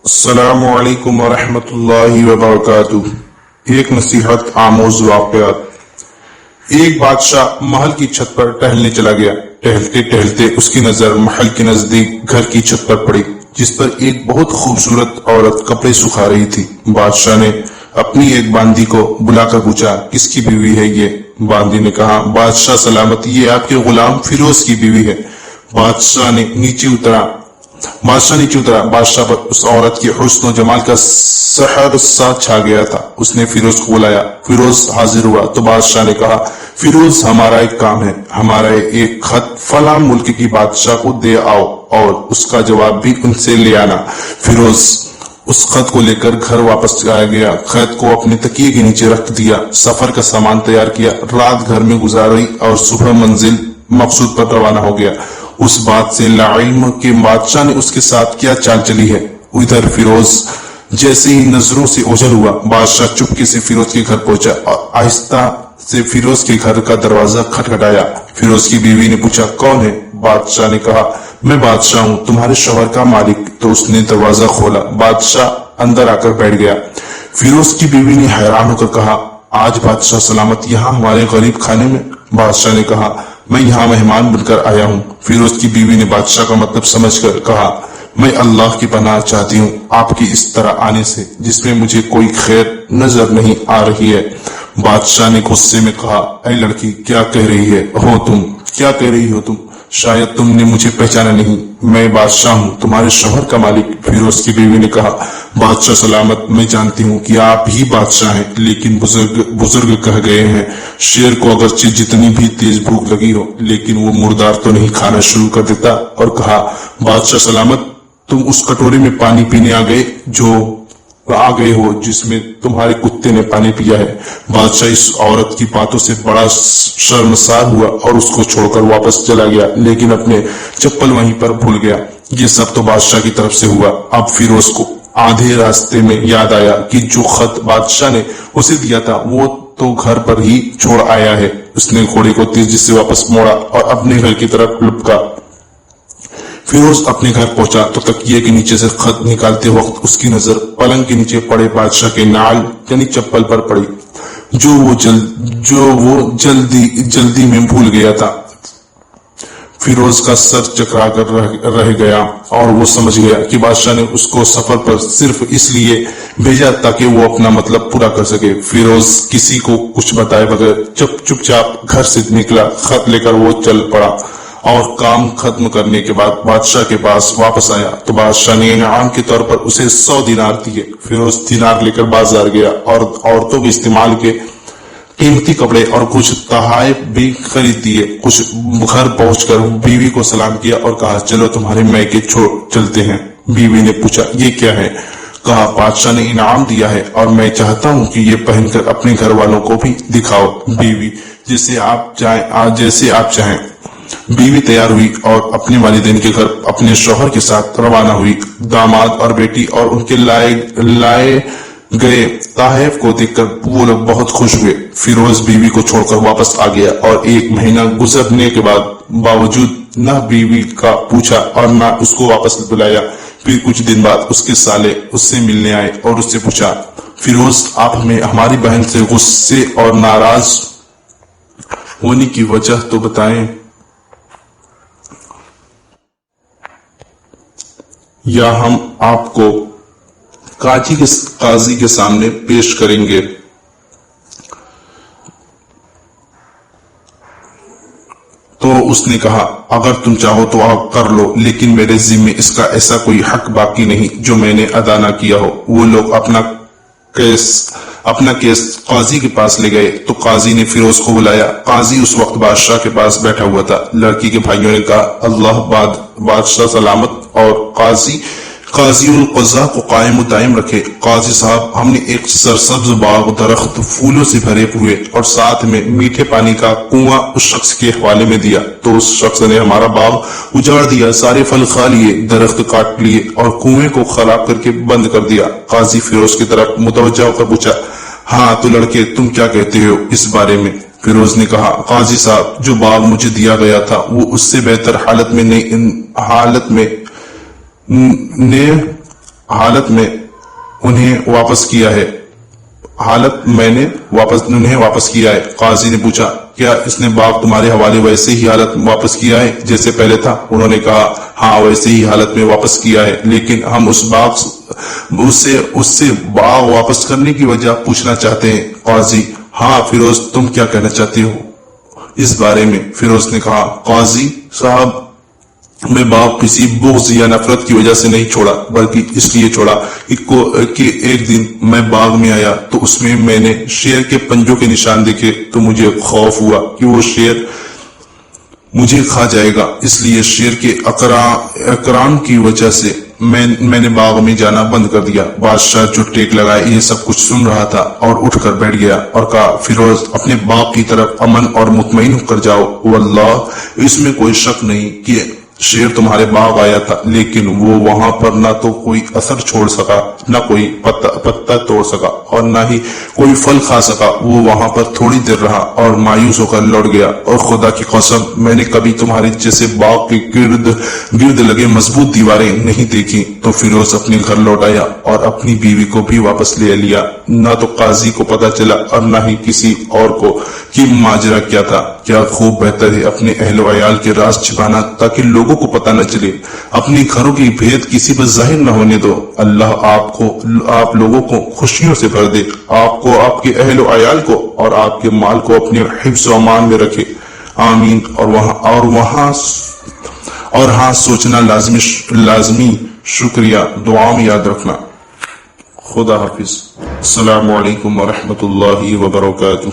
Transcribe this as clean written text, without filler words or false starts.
السلام علیکم ورحمۃ اللہ وبرکاتہ۔ ایک نصیحت آموز واقعات۔ ایک بادشاہ محل کی چھت پر ٹہلنے چلا گیا۔ ٹہلتے ٹہلتے اس کی نظر محل کے نزدیک گھر کی چھت پر پڑی، جس پر ایک بہت خوبصورت عورت کپڑے سکھا رہی تھی۔ بادشاہ نے اپنی ایک باندی کو بلا کر پوچھا، کس کی بیوی ہے یہ؟ باندی نے کہا، بادشاہ سلامت، یہ آپ کے غلام فیروز کی بیوی ہے۔ بادشاہ نیچے اترا۔ بادشاہ پر اس عورت کے حسن و جمال کا سحر سا چھا گیا تھا۔ اس نے فیروز کو بلایا۔ فیروز حاضر ہوا تو بادشاہ نے کہا، فیروز، ہمارا ایک کام ہے، ہمارا ایک خط فلاں ملک کی بادشاہ کو دے آؤ اور اس کا جواب بھی ان سے لے آنا۔ فیروز اس خط کو لے کر گھر واپس آ گیا۔ خط کو اپنے تکیے کے نیچے رکھ دیا، سفر کا سامان تیار کیا، رات گھر میں گزاری اور صبح منزل مقصود پر روانہ ہو گیا۔ اس بات سے لا علم کہ بادشاہ نے اس کے ساتھ کیا چال چلی ہے۔ ادھر فیروز جیسے ہی نظروں سے اوجھل ہوا، بادشاہ چپکے سے فیروز کے گھر پہنچا اور آہستہ سے فیروز کے گھر کا دروازہ کھٹکھٹایا۔ فیروز کی بیوی نے پوچھا، کون ہے؟ بادشاہ نے کہا، میں بادشاہ ہوں، تمہارے شوہر کا مالک۔ تو اس نے دروازہ کھولا۔ بادشاہ اندر آ کر بیٹھ گیا۔ فیروز کی بیوی نے حیران ہو کر کہا، آج بادشاہ سلامت یہاں ہمارے غریب خانے میں؟ بادشاہ نے کہا، میں یہاں مہمان بن کر آیا ہوں۔ فیروز کی بیوی نے بادشاہ کا مطلب سمجھ کر کہا، میں اللہ کی پناہ چاہتی ہوں آپ کی اس طرح آنے سے، جس میں مجھے کوئی خیر نظر نہیں آ رہی ہے۔ بادشاہ نے غصے میں کہا، اے لڑکی، کیا کہہ رہی ہو تم؟ شاید تم نے مجھے پہچانا نہیں، میں بادشاہ ہوں، تمہارے شوہر کا مالک۔ فیروز کی بیوی نے کہا، بادشاہ سلامت، میں جانتی ہوں کہ آپ ہی بادشاہ ہیں، لیکن بزرگ کہہ گئے ہیں، شیر کو اگرچہ جتنی بھی تیز بھوک لگی ہو لیکن وہ مردار تو نہیں کھانا شروع کر دیتا۔ اور کہا، بادشاہ سلامت، تم اس کٹورے میں پانی پینے آ گئے ہو جس میں تمہارے کتے نے پانی پیا ہے۔ بادشاہ اس عورت کی باتوں سے بڑا شرمسار ہوا اور اس کو چھوڑ کر واپس چلا گیا، لیکن اپنے چپل وہیں پر بھول گیا۔ یہ سب تو بادشاہ کی طرف سے ہوا۔ اب فیروز کو آدھے راستے میں یاد آیا کہ جو خط بادشاہ نے اسے دیا تھا وہ تو گھر پر ہی چھوڑ آیا ہے۔ اس نے گھوڑے کو تیزی سے واپس موڑا اور اپنے گھر کی طرف لپکا۔ فیروز اپنے گھر پہنچا تو تکیے کے نیچے سے خط نکالتے وقت اس کی نظر پلنگ کے نیچے پڑے بادشاہ کے نعل یعنی چپل پر پڑی، جو وہ جلدی میں بھول گیا تھا۔ فیروز کا سر چکرا کر رہ گیا اور وہ سمجھ گیا کہ بادشاہ نے اس کو سفر پر صرف اس لیے بھیجا تاکہ وہ اپنا مطلب پورا کر سکے۔ فیروز کسی کو کچھ بتائے بغیر چپ چاپ گھر سے نکلا۔ خط لے کر وہ چل پڑا اور کام ختم کرنے کے بعد بادشاہ کے پاس واپس آیا تو بادشاہ نے انعام کے طور پر اسے 100 دینار دیے۔ فیروز دینار لے کر بازار گیا اور عورتوں کے استعمال کے قیمتی کپڑے اور کچھ تحائف بھی خرید دیے۔ کچھ گھر پہنچ کر بیوی کو سلام کیا اور کہا، چلو تمہارے میکے چلتے ہیں۔ بیوی نے پوچھا، یہ کیا ہے؟ کہا، بادشاہ نے انعام دیا ہے اور میں چاہتا ہوں کہ یہ پہن کر اپنے گھر والوں کو بھی دکھاؤ۔ بیوی، جیسے آپ چاہیں۔ بیوی تیار ہوئی اور اپنے والدین کے گھر اپنے شوہر کے ساتھ روانہ ہوئی۔ داماد اور بیٹی اور ان کے لائے گئے تحائف کو دیکھ کر وہ لوگ بہت خوش ہوئے۔ فیروز بیوی کو چھوڑ کر واپس آ گیا اور 1 مہینہ گزرنے کے باوجود نہ بیوی کا پوچھا اور نہ اس کو واپس بلایا۔ پھر کچھ دن بعد اس کے سالے اس سے ملنے آئے اور اس سے پوچھا، فیروز، آپ ہمیں ہماری بہن سے غصے اور ناراض ہونے کی وجہ تو بتائیں، یا ہم آپ کو قاضی کے سامنے پیش کریں گے۔ تو اس نے کہا، اگر تم چاہو تو آپ کر لو، لیکن میرے ذمہ اس کا ایسا کوئی حق باقی نہیں جو میں نے ادا نہ کیا ہو۔ وہ لوگ اپنا کیس قاضی کے پاس لے گئے تو قاضی نے فیروز کو بلایا۔ قاضی اس وقت بادشاہ کے پاس بیٹھا ہوا تھا۔ لڑکی کے بھائیوں نے کہا، اللہ بادشاہ سلامت اور قاضی القضاء کو قائم و دائم رکھے۔ قاضی صاحب، ہم نے ایک سرسبز باغ، درخت پھولوں سے بھرے ہوئے اور ساتھ میں میٹھے پانی کا کنواں اس شخص کے حوالے میں دیا تو اس شخص نے ہمارا باغ اجاڑ دیا، سارے پھل کھا لیے، درخت کاٹ لیے اور کنویں کو خراب کر کے بند کر دیا۔ قاضی فیروز کی طرف متوجہ ہو کر پوچھا، ہاں تو لڑکے، تم کیا کہتے ہو اس بارے میں؟ فیروز نے کہا، قاضی صاحب، جو باغ مجھے دیا گیا تھا وہ اس سے بہتر حالت میں حالت میں انہیں واپس کیا ہے انہیں واپس کیا ہے۔ قاضی نے پوچھا کیا اس نے باغ تمہارے حوالے ویسے ہی حالت میں واپس کیا ہے جیسے پہلے تھا؟ انہوں نے کہا ہاں ویسے ہی حالت میں واپس کیا ہے، لیکن ہم اس سے باغ واپس کرنے کی وجہ پوچھنا چاہتے ہیں۔ قاضی ہاں فیروز، تم کیا کہنا چاہتے ہو اس بارے میں؟ فیروز نے کہا قاضی صاحب، میں باغ کسی بغض یا نفرت کی وجہ سے نہیں چھوڑا، بلکہ اس لیے چھوڑا کہ ایک دن میں باغ میں آیا تو اس میں نے شیر کے پنجوں کے نشان دیکھے تو مجھے خوف ہوا کہ وہ شیر مجھے کھا جائے گا، اس لیے شیر کے اقران کی وجہ سے میں نے باغ میں جانا بند کر دیا۔ بادشاہ جو ٹیک لگائے یہ سب کچھ سن رہا تھا اور اٹھ کر بیٹھ گیا اور کہا فیروز اپنے باغ کی طرف امن اور مطمئن ہو کر جاؤ، واللہ اس میں کوئی شک نہیں کہ شیر تمہارے باغ آیا تھا، لیکن وہ وہاں پر نہ تو کوئی اثر چھوڑ سکا، نہ کوئی پتا توڑ سکا اور نہ ہی کوئی پھل کھا سکا۔ وہ وہاں پر تھوڑی دیر رہا اور مایوس ہو کر لوٹ گیا، اور خدا کی قسم میں نے کبھی تمہارے جیسے باغ کے گرد لگے مضبوط دیواریں نہیں دیکھی۔ تو فیروز اپنے گھر لوٹ آیا اور اپنی بیوی کو بھی واپس لے لیا۔ نہ تو قاضی کو پتا چلا اور نہ ہی کسی اور کو کہ ماجرا کیا تھا۔ کیا خوب بہتر ہے اپنے اہل و عیال کے راز چھپانا تاکہ لوگوں کو پتہ نہ چلے، اپنی گھروں کی بھید کسی پر ظاہر نہ ہونے دو۔ اللہ آپ لوگوں کو خوشیوں سے بھر دے، آپ کو، آپ کے اہل و عیال کو اور آپ کے مال کو اپنے حفظ و امان میں رکھے، آمین۔ اور ہاں سوچنا لازمی شکریہ دعا میں یاد رکھنا۔ خدا حافظ، السلام علیکم ورحمۃ اللہ وبرکاتہ۔